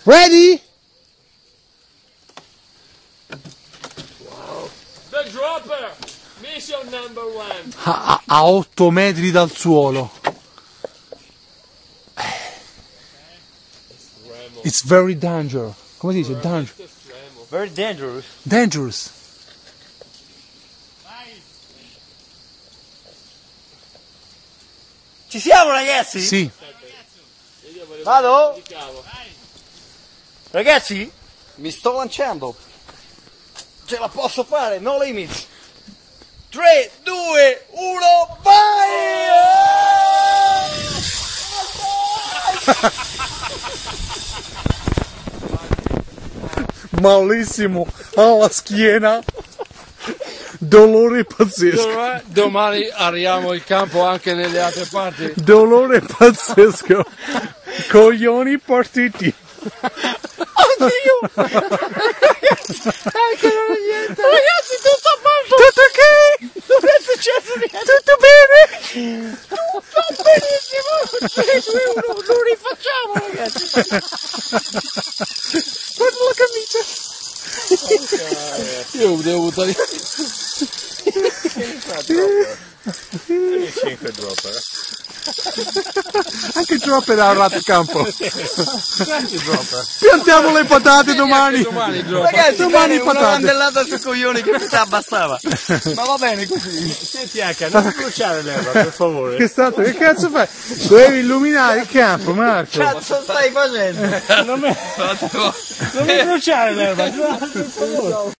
Ready? Wow. The dropper! Mission number 1. A 8 metri dal suolo. It's very dangerous. Come si dice? Dangerous. Very dangerous. Dangerous. Ci siamo ragazzi? Sì. Vado? Ragazzi, mi sto lanciando. Ce la posso fare, no limits. 3, 2, 1, vai! Malissimo alla schiena. Dolore pazzesco. Domani arriviamo il campo anche nelle altre parti. Dolore pazzesco. Coglioni partiti. Oddio! Anche non è niente! Ragazzi, tutto a posto! Tutto ok? Non è successo niente! Tutto bene? Tutto benissimo! 3, 2, 1, lo rifacciamo ragazzi! Guarda la camicia! Io devo buttare. Che 5 dropper. Anche il dropper ha arato il campo. Quanti dropper? Piantiamo le patate domani. Ragazzi, domani una patate. randellata sui coglioni che mi si abbassava. Ma va bene così. Senti H, non bruciare l'erba, per favore. Che è stato? Che cazzo fai? Dovevi illuminare il campo, Marco. Cazzo stai facendo? Non mi bruciare l'erba, per favore.